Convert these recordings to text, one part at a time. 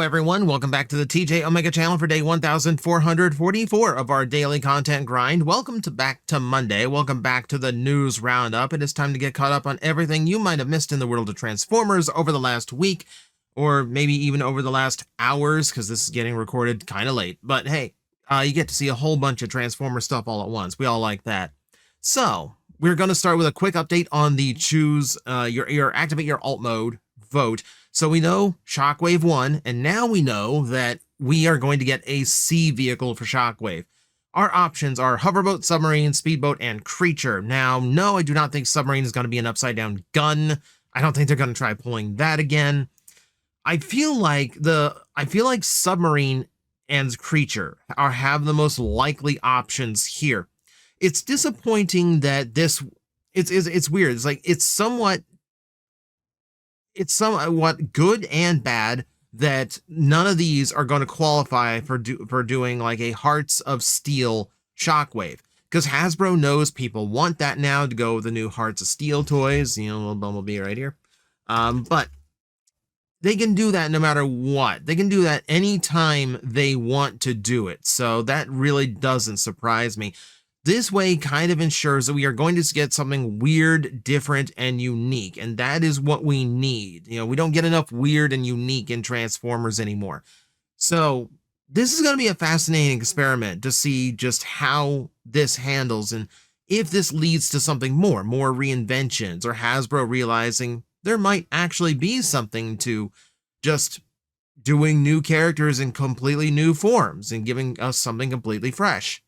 everyone, welcome back to the TJOmega channel for day 1444 of our daily content grind. Welcome back to Monday. Welcome back to the news roundup. It is time to get caught up on everything you might have missed in the world of Transformers over the last week, or maybe even over the last hours, because this is getting recorded kind of late. But hey, you get to see a whole bunch of Transformer stuff all at once. We all like that. So we're going to start with a quick update on the choose your activate your alt mode vote. So we know Shockwave won, and now we know that we are going to get a C vehicle for Shockwave. Our options are hoverboat, submarine, speedboat, and creature. Now, no, I do not think submarine is going to be an upside-down gun. I don't think they're going to try pulling that again. I feel like submarine and creature have the most likely options here. It's disappointing that it's weird. It's like it's somewhat good and bad that none of these are going to qualify for doing like a Hearts of Steel Shockwave, because Hasbro knows people want that now to go with the new Hearts of Steel toys, you know, little Bumblebee right here. But they can do that no matter what. They can do that anytime they want to do it. So that really doesn't surprise me. This way kind of ensures that we are going to get something weird, different, and unique, and that is what we need. You know, we don't get enough weird and unique in Transformers anymore. So this is going to be a fascinating experiment to see just how this handles, and if this leads to something more reinventions, or Hasbro realizing there might actually be something to just doing new characters in completely new forms and giving us something completely fresh.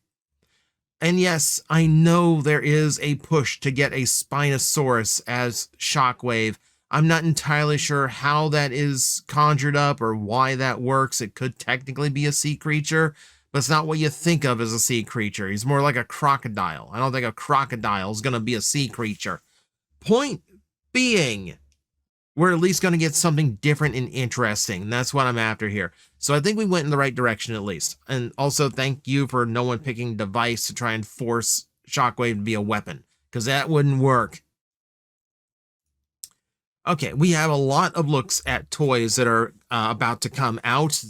And yes, I know there is a push to get a Spinosaurus as Shockwave. I'm not entirely sure how that is conjured up or why that works. It could technically be a sea creature, but it's not what you think of as a sea creature. He's more like a crocodile. I don't think a crocodile is going to be a sea creature. Point being, we're at least going to get something different and interesting. And that's what I'm after here. So I think we went in the right direction at least. And also thank you for no one picking device to try and force Shockwave to be a weapon, because that wouldn't work. Okay, we have a lot of looks at toys that are about to come out.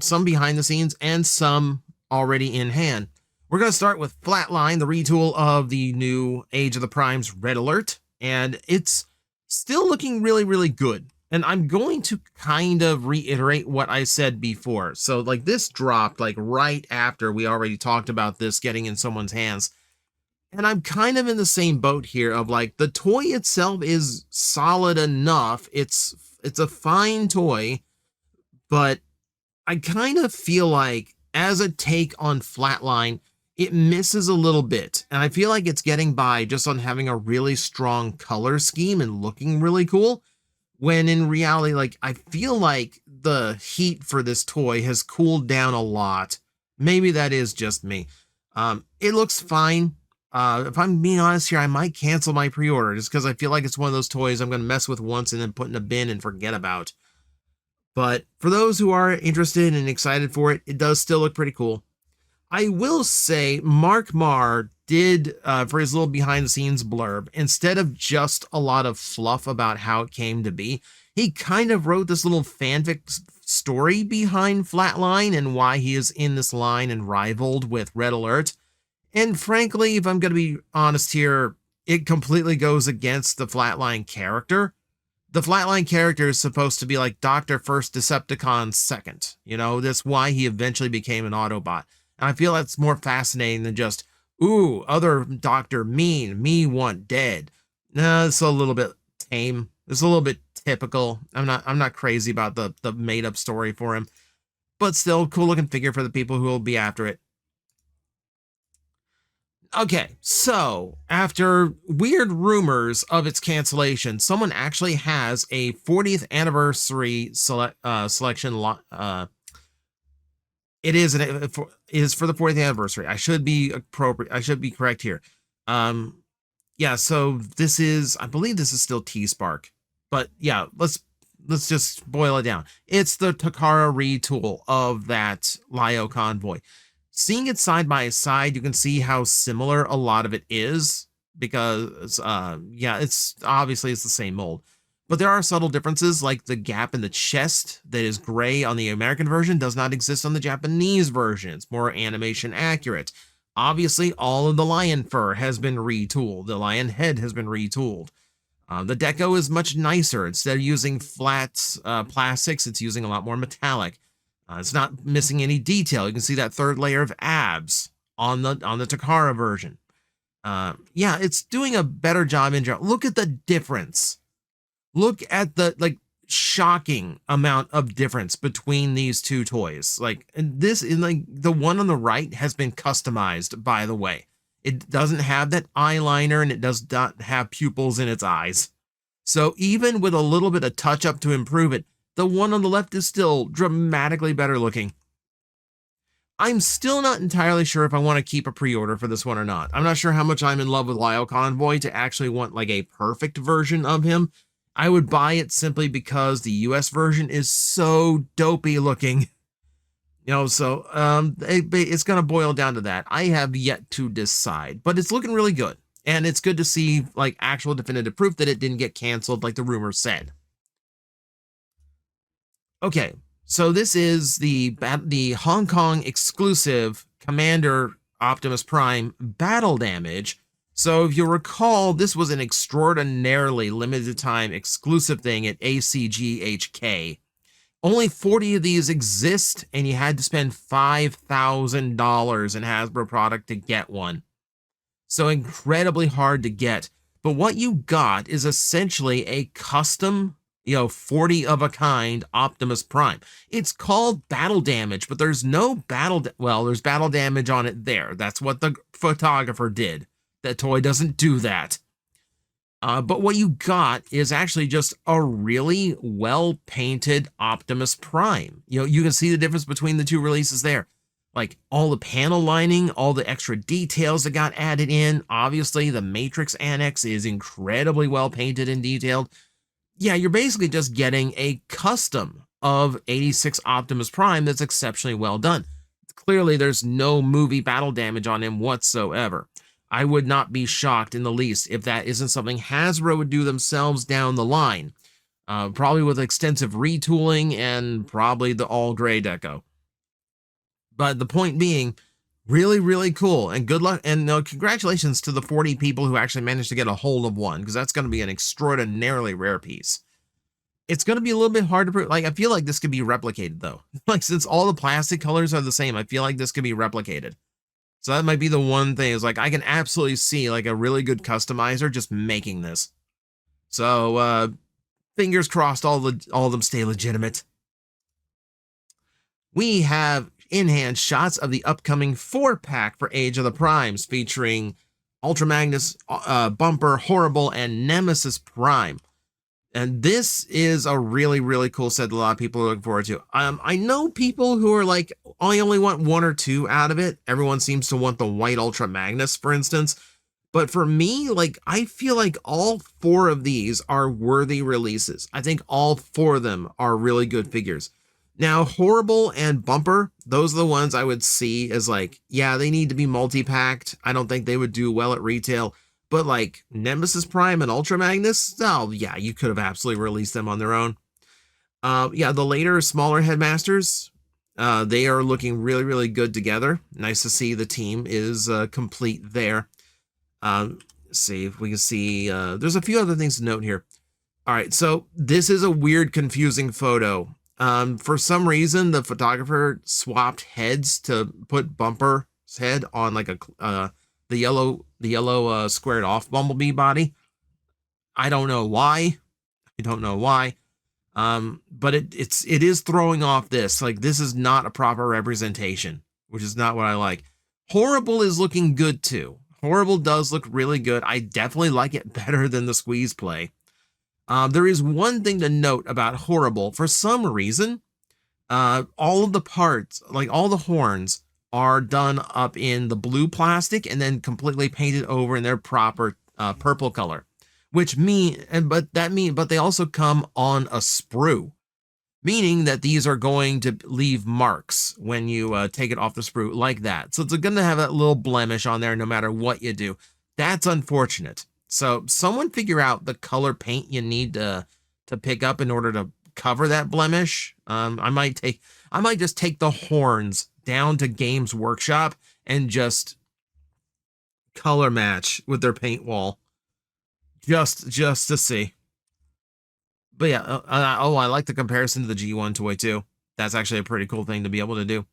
Some behind the scenes and some already in hand. We're going to start with Flatline, the retool of the new Age of the Primes Red Alert. And it's still looking really, really good. And I'm going to kind of reiterate what I said before. So like this dropped like right after we already talked about this getting in someone's hands. And I'm kind of in the same boat here of like the toy itself is solid enough. It's a fine toy, but I kind of feel like as a take on Flatline, it misses a little bit, and I feel like it's getting by just on having a really strong color scheme and looking really cool, when in reality, like, I feel like the heat for this toy has cooled down a lot. Maybe that is just me. It looks fine. If I'm being honest here, I might cancel my pre-order just because I feel like it's one of those toys I'm going to mess with once and then put in a bin and forget about. But for those who are interested and excited for it, it does still look pretty cool. I will say Mark Marr did, for his little behind-the-scenes blurb, instead of just a lot of fluff about how it came to be, he kind of wrote this little fanfic story behind Flatline and why he is in this line and rivaled with Red Alert. And frankly, if I'm going to be honest here, it completely goes against the Flatline character. The Flatline character is supposed to be like Doctor First, Decepticon Second. You know, that's why he eventually became an Autobot. And I feel that's more fascinating than just, ooh, other doctor mean, me want dead. No, it's a little bit tame. It's a little bit typical. I'm not crazy about the made up story for him, but still cool looking figure for the people who will be after it. Okay, so after weird rumors of its cancellation, someone actually has a 40th anniversary selection. It is for the 40th anniversary. I should be appropriate. I should be correct here. Yeah. So this is, I believe this is still T-Spark, but yeah, let's just boil it down. It's the Takara retool of that Lio Convoy. Seeing it side by side, you can see how similar a lot of it is because, yeah, it's obviously the same mold. But there are subtle differences, like the gap in the chest that is gray on the American version does not exist on the Japanese version. It's more animation accurate. Obviously, all of the lion fur has been retooled. The lion head has been retooled. The deco is much nicer. Instead of using flat plastics, it's using a lot more metallic. It's not missing any detail. You can see that third layer of abs on the Takara version. Yeah, it's doing a better job in general. Look at the difference. Look at the shocking amount of difference between these two toys. The one on the right has been customized, by the way. It doesn't have that eyeliner and it does not have pupils in its eyes. So even with a little bit of touch up to improve it, the one on the left is still dramatically better looking. I'm still not entirely sure if I want to keep a pre-order for this one or not. I'm not sure how much I'm in love with Lio Convoy to actually want like a perfect version of him. I would buy it simply because the US version is so dopey looking. So it's going to boil down to that. I have yet to decide, but it's looking really good. And it's good to see like actual definitive proof that it didn't get canceled like the rumors said. Okay, so this is the Hong Kong exclusive Commander Optimus Prime battle damage. So if you recall, this was an extraordinarily limited time exclusive thing at ACGHK. Only 40 of these exist, and you had to spend $5,000 in Hasbro product to get one. So incredibly hard to get. But what you got is essentially a custom, 40 of a kind Optimus Prime. It's called battle damage, but there's no there's battle damage on it there. That's what the photographer did. That toy doesn't do that. But what you got is actually just a really well-painted Optimus Prime. You can see the difference between the two releases there. Like all the panel lining, all the extra details that got added in. Obviously, the Matrix Annex is incredibly well-painted and detailed. Yeah, you're basically just getting a custom of 86 Optimus Prime that's exceptionally well done. Clearly, there's no movie battle damage on him whatsoever. I would not be shocked in the least if that isn't something Hasbro would do themselves down the line. Probably with extensive retooling and probably the all gray deco. But the point being, really, really cool. And good luck. And congratulations to the 40 people who actually managed to get a hold of one, because that's going to be an extraordinarily rare piece. It's going to be a little bit hard to prove. I feel like this could be replicated, though. Since all the plastic colors are the same, I feel like this could be replicated. So that might be the one thing is I can absolutely see a really good customizer just making this. So fingers crossed all of them stay legitimate. We have in-hand shots of the upcoming 4-pack for Age of the Primes featuring Ultra Magnus, Bumper, Horrible, and Nemesis Prime. And this is a really, really cool set that a lot of people are looking forward to. I know people who are I only want one or two out of it. Everyone seems to want the white Ultra Magnus, for instance. But for me, I feel like all 4 of these are worthy releases. I think all 4 of them are really good figures. Now, Horrible and Bumper, those are the ones I would see as yeah, they need to be multi-packed. I don't think they would do well at retail. But Nemesis Prime and Ultra Magnus, oh yeah, you could have absolutely released them on their own. Yeah, the later, smaller Headmasters, they are looking really, really good together. Nice to see the team is complete there. Let's see if we can see, there's a few other things to note here. All right, so this is a weird, confusing photo. For some reason, the photographer swapped heads to put Bumper's head on the yellow squared off Bumblebee body. I don't know why. But it is throwing off this. This is not a proper representation, which is not what I like. Horrible is looking good too. Horrible does look really good. I definitely like it better than the squeeze play. There is one thing to note about Horrible. For some reason, all of the parts, all the horns, are done up in the blue plastic and then completely painted over in their proper purple color, but they also come on a sprue, meaning that these are going to leave marks when you take it off the sprue like that. So it's going to have that little blemish on there no matter what you do. That's unfortunate. So someone figure out the color paint you need to to pick up in order to cover that blemish. I might just take the horns down to Games Workshop and just color match with their paint wall, just to see. But yeah, I like the comparison to the G1 toy too. That's actually a pretty cool thing to be able to do.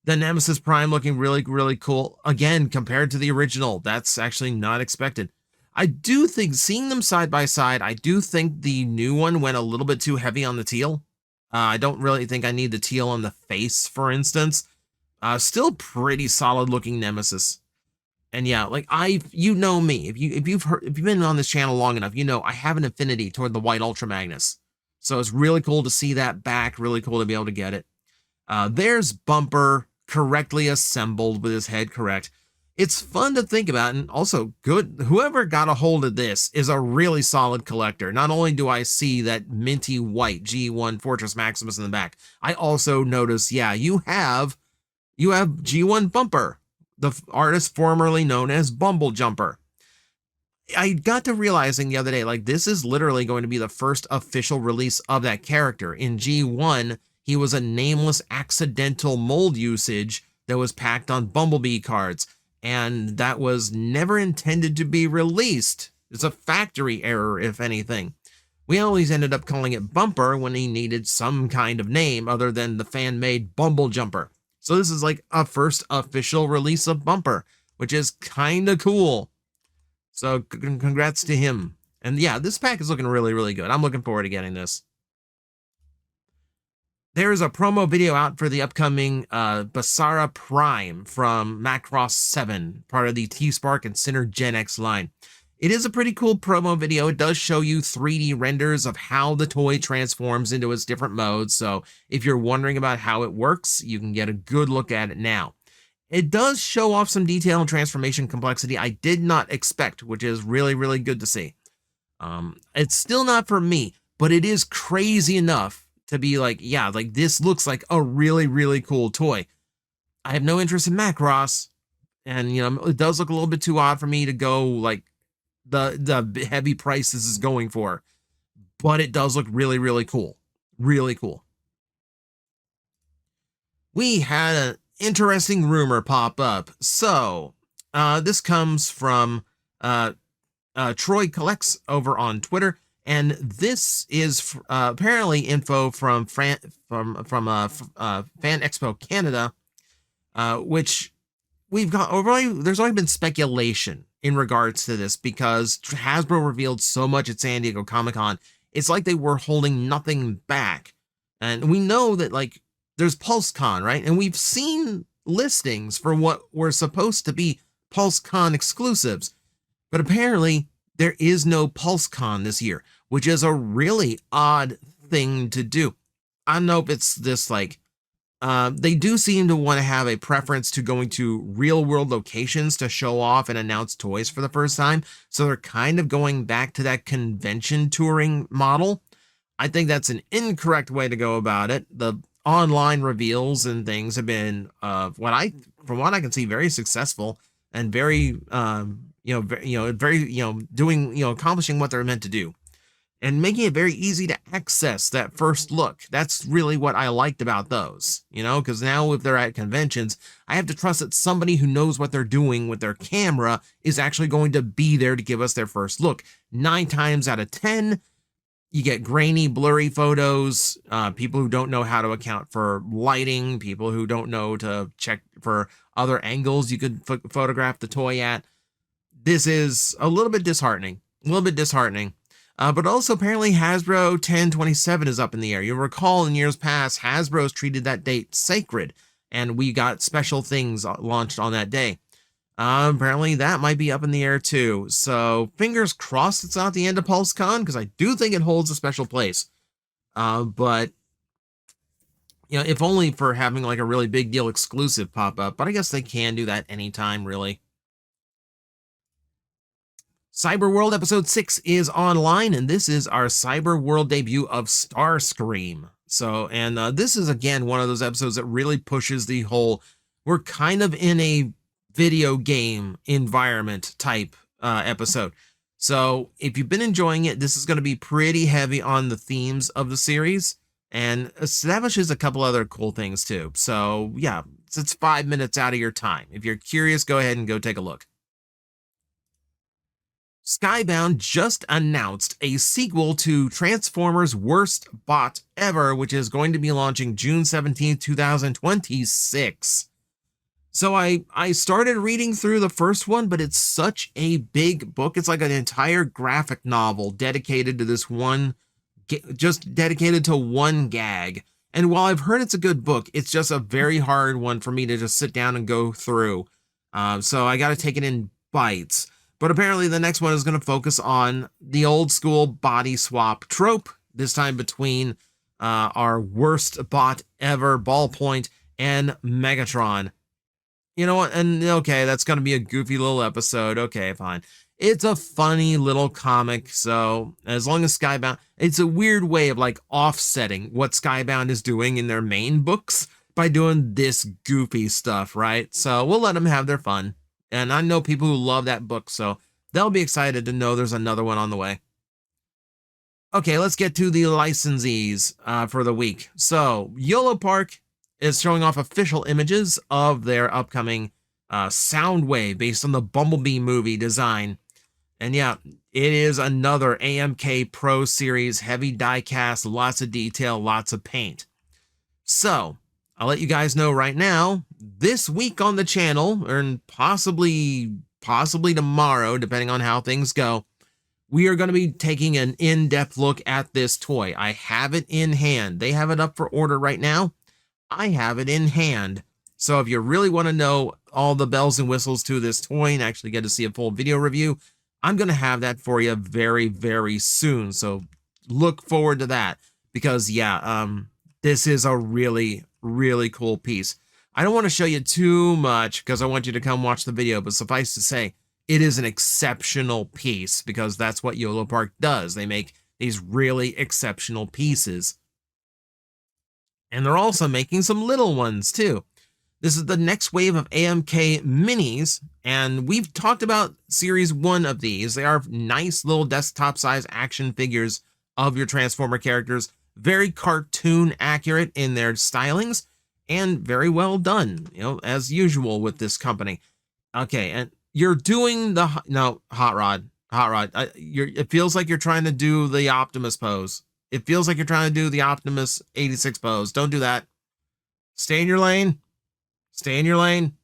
The Nemesis Prime looking really, really cool. Again, compared to the original, that's actually not expected. I do think, seeing them side by side, I do think the new one went a little bit too heavy on the teal. I don't really think I need the teal on the face, for instance. Still pretty solid looking Nemesis. And yeah, like you know me, if you've been on this channel long enough, you know I have an affinity toward the white Ultra Magnus. So it's really cool to see that back, really cool to be able to get it. There's Bumper, correctly assembled with his head correct. It's fun to think about, and also good. Whoever got a hold of this is a really solid collector. Not only do I see that minty white G1 Fortress Maximus in the back, I also notice, yeah, you have G1 Bumper, the artist formerly known as Bumble Jumper. I got to realizing the other day, like, this is literally going to be the first official release of that character. In G1, he was a nameless accidental mold usage that was packed on Bumblebee cards, and that was never intended to be released. It's a factory error, if anything. We always ended up calling it Bumper when he needed some kind of name other than the fan-made Bumble Jumper. So this is like a first official release of Bumper, which is kind of cool. So congrats to him. And yeah, this pack is looking really, really good. I'm looking forward to getting this. There is a promo video out for the upcoming Basara Prime from Macross 7, part of the T-Spark and Sinner Gen X line. It is a pretty cool promo video. It does show you 3D renders of how the toy transforms into its different modes. So if you're wondering about how it works, you can get a good look at it now. It does show off some detail and transformation complexity I did not expect, which is really, really good to see. It's still not for me, but it is crazy enough to be like, yeah, like this looks like a really, really cool toy. I have no interest in Macross, and you know, it does look a little bit too odd for me to go like the heavy price this is going for, but it does look really, really cool. Really cool. We had an interesting rumor pop up. So this comes from Troy Collects over on Twitter, and this is apparently info from Fan Expo Canada, which there's already been speculation in regards to this because Hasbro revealed so much at San Diego Comic-Con. It's like they were holding nothing back. And we know that, like, there's Pulsecon, right? And we've seen listings for what were supposed to be Pulsecon exclusives. But apparently, there is no Pulsecon this year, which is a really odd thing to do. I don't know if it's this, like, they do seem to want to have a preference to going to real-world locations to show off and announce toys for the first time. So they're kind of going back to that convention touring model. I think that's an incorrect way to go about it. The online reveals and things have been, from what I can see, very successful and very, accomplishing what they're meant to do. And making it very easy to access that first look. That's really what I liked about those, because now if they're at conventions, I have to trust that somebody who knows what they're doing with their camera is actually going to be there to give us their first look. 9 times out of 10, you get grainy, blurry photos, people who don't know how to account for lighting, people who don't know to check for other angles you could photograph the toy at. This is a little bit disheartening, but also apparently Hasbro 1027 is up in the air. You'll recall in years past, Hasbro's treated that date sacred, and we got special things launched on that day. Apparently that might be up in the air too. So fingers crossed it's not the end of Pulsecon, because I do think it holds a special place. But if only for having like a really big deal exclusive pop up, but I guess they can do that anytime, really. Cyberworld Episode 6 is online, and this is our Cyberworld debut of Starscream. So, and this is, again, one of those episodes that really pushes the whole, we're kind of in a video game environment type episode. So if you've been enjoying it, this is going to be pretty heavy on the themes of the series and establishes a couple other cool things too. So yeah, it's 5 minutes out of your time. If you're curious, go ahead and go take a look. Skybound just announced a sequel to Transformers' Worst Bot Ever, which is going to be launching June 17th, 2026. So I started reading through the first one, but it's such a big book. It's like an entire graphic novel dedicated to this one, just dedicated to one gag. And while I've heard it's a good book, it's just a very hard one for me to just sit down and go through. So I got to take it in bites. But apparently the next one is going to focus on the old school body swap trope, this time between our worst bot ever, Ballpoint, and Megatron. You know what? And okay, that's going to be a goofy little episode. Okay, fine. It's a funny little comic, so as long as Skybound, it's a weird way of like offsetting what Skybound is doing in their main books by doing this goofy stuff, right? So we'll let them have their fun. And I know people who love that book, so they'll be excited to know there's another one on the way. Okay, let's get to the licensees for the week. So Yolo Park is showing off official images of their upcoming Soundwave based on the Bumblebee movie design. And yeah, it is another AMK Pro Series, heavy die cast, lots of detail, lots of paint. So I'll let you guys know right now, this week on the channel, or possibly tomorrow, depending on how things go, we are going to be taking an in-depth look at this toy. I have it in hand. They have it up for order right now. I have it in hand. So if you really want to know all the bells and whistles to this toy and actually get to see a full video review, I'm going to have that for you very, very soon. So look forward to that because yeah, this is a really, really cool piece. I don't want to show you too much because I want you to come watch the video, but suffice to say, it is an exceptional piece because that's what Yolo Park does. They make these really exceptional pieces. And they're also making some little ones too. This is the next wave of AMK minis, and we've talked about series 1 of these. They are nice little desktop size action figures of your Transformer characters, very cartoon accurate in their stylings and very well done, you know, as usual with this company. Okay, and you're doing the Hot Rod. It feels like you're trying to do the Optimus pose. It feels like you're trying to do the Optimus 86 pose. Don't do that. Stay in your lane. Stay in your lane.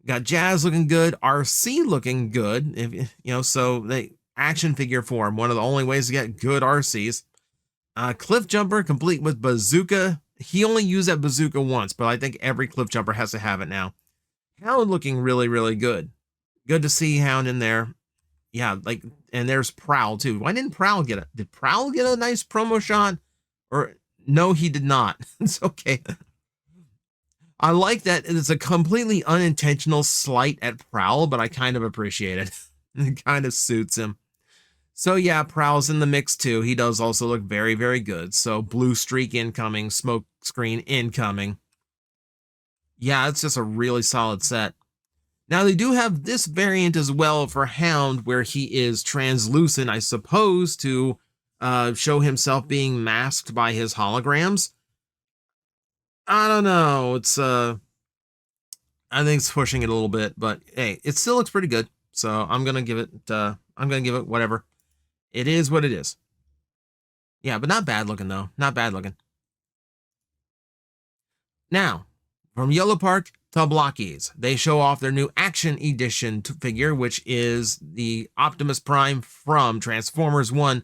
Got Jazz looking good. RC looking good. If you know, so they action figure form. One of the only ways to get good RCs. Cliff Jumper complete with bazooka. He only used that bazooka once, but I think every Cliff Jumper has to have it now. Hound looking really, really good. Good to see Hound in there. Yeah, like, and there's Prowl too. Why didn't Prowl get it? Did Prowl get a nice promo shot? Or no, he did not. It's okay. I like that it's a completely unintentional slight at Prowl, but I kind of appreciate it. It kind of suits him. So yeah, Prowl's in the mix too. He does also look very, very good. So blue streak incoming, smoke screen incoming. Yeah, it's just a really solid set. Now they do have this variant as well for Hound, where he is translucent, I suppose, to show himself being masked by his holograms. I don't know. It's I think it's pushing it a little bit, but hey, it still looks pretty good. So I'm gonna give it whatever. It is what it is. Yeah, but not bad looking though. Not bad looking. Now, from Yolo Park to Blokees, they show off their new Action Edition figure, which is the Optimus Prime from Transformers 1,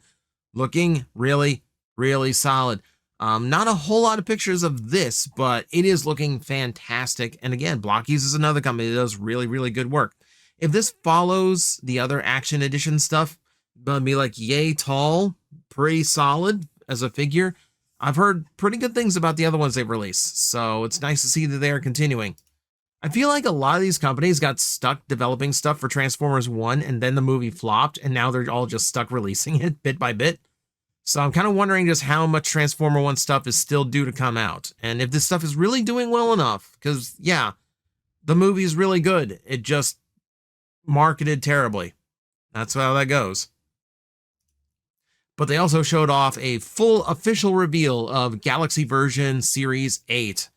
looking really, really solid. Not a whole lot of pictures of this, but it is looking fantastic. And again, Blokees is another company that does really, really good work. If this follows the other Action Edition stuff, it'll be like yay tall, pretty solid as a figure. I've heard pretty good things about the other ones they've released, so it's nice to see that they are continuing. I feel like a lot of these companies got stuck developing stuff for Transformers 1 and then the movie flopped, and now they're all just stuck releasing it bit by bit. So I'm kind of wondering just how much Transformer 1 stuff is still due to come out, and if this stuff is really doing well enough, because yeah, the movie is really good. It just marketed terribly. That's how that goes. But they also showed off a full official reveal of Galaxy version Series 8.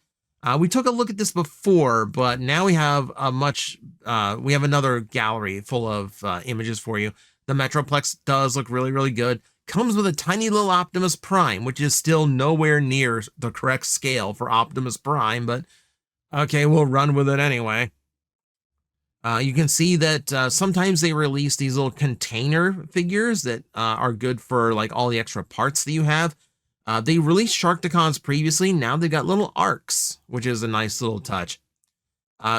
We took a look at this before, but now we have we have another gallery full of images for you. The Metroplex does look really, really good. Comes with a tiny little Optimus Prime, which is still nowhere near the correct scale for Optimus Prime, but okay, we'll run with it anyway. You can see that sometimes they release these little container figures that are good for like all the extra parts that you have. They released Sharkticons previously. Now they've got little arcs, which is a nice little touch.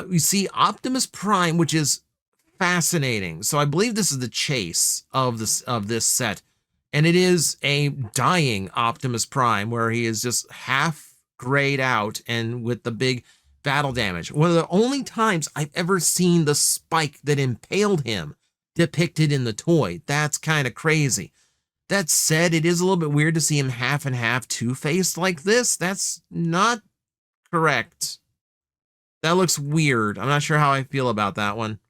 We see Optimus Prime, which is fascinating. So I believe this is the chase of this set. And it is a dying Optimus Prime where he is just half grayed out and with the big battle damage. One of the only times I've ever seen the spike that impaled him depicted in the toy. That's kind of crazy. That said, it is a little bit weird to see him half and half two-faced like this. That's not correct. That looks weird. I'm not sure how I feel about that one.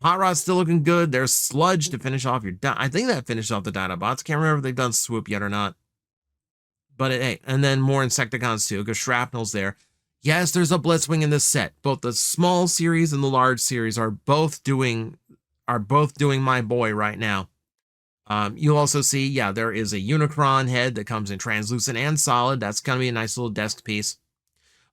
Hot Rod's still looking good. There's Sludge to finish off your... I think that finished off the Dinobots. Can't remember if they've done Swoop yet or not. But hey, and then more Insecticons too, because Shrapnel's there. Yes, there's a Blitzwing in this set. Both the small series and the large series are both doing my boy right now. You'll also see, yeah, there is a Unicron head that comes in translucent and solid. That's going to be a nice little desk piece.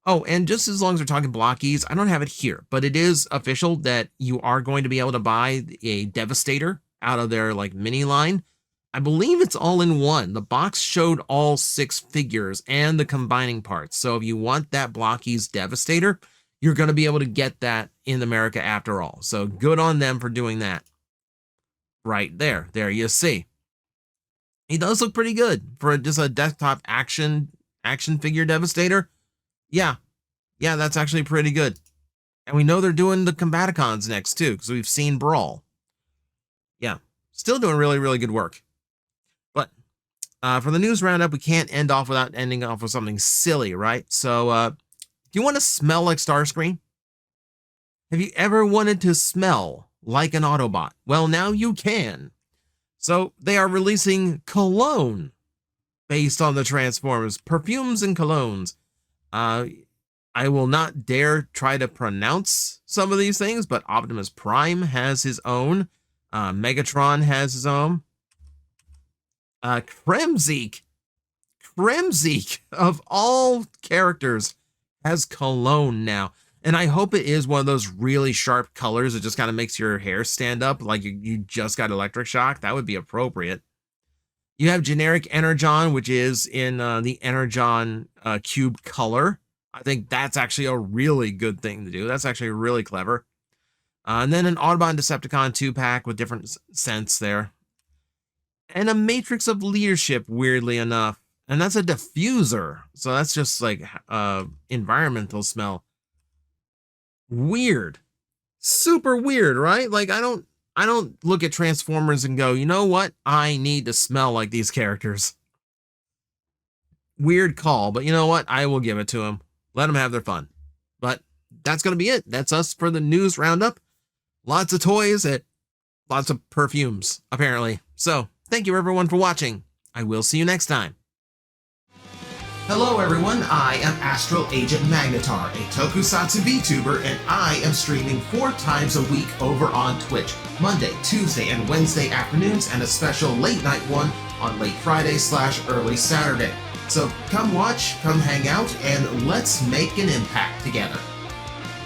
Oh, and just as long as we're talking Blokees, I don't have it here, but it is official that you are going to be able to buy a Devastator out of their like mini line. I believe it's all in one. The box showed all 6 figures and the combining parts. So if you want that Blokees Devastator, you're going to be able to get that in America after all. So good on them for doing that. Right there. There you see. He does look pretty good for just a desktop action figure Devastator. Yeah, that's actually pretty good. And we know they're doing the Combaticons next too, because we've seen Brawl. Yeah, still doing really, really good work. But for the news roundup, we can't end off without ending off with something silly, right? So, do you want to smell like Starscream? Have you ever wanted to smell like an Autobot? Well, now you can. So they are releasing cologne based on the Transformers, perfumes and colognes. I will not dare try to pronounce some of these things, but Optimus Prime has his own. Megatron has his own. Kremzeek of all characters has cologne now. And I hope it is one of those really sharp colors that just kind of makes your hair stand up like you just got electric shock. That would be appropriate. You have generic Energon, which is in the Energon cube color. I think that's actually a really good thing to do. That's actually really clever. And then an Autobot Decepticon 2-pack with different scents there. And a Matrix of Leadership, weirdly enough. And that's a diffuser. So that's just like environmental smell. Weird. Super weird, right? Like I don't look at Transformers and go, you know what? I need to smell like these characters. Weird call, but you know what? I will give it to them. Let them have their fun. But that's going to be it. That's us for the news roundup. Lots of toys at lots of perfumes, apparently. So, thank you everyone for watching. I will see you next time. Hello everyone, I am Astral Agent Magnetar, a Tokusatsu VTuber, and I am streaming 4 times a week over on Twitch, Monday, Tuesday, and Wednesday afternoons, and a special late night one on late Friday/early Saturday. So come watch, come hang out, and let's make an impact together.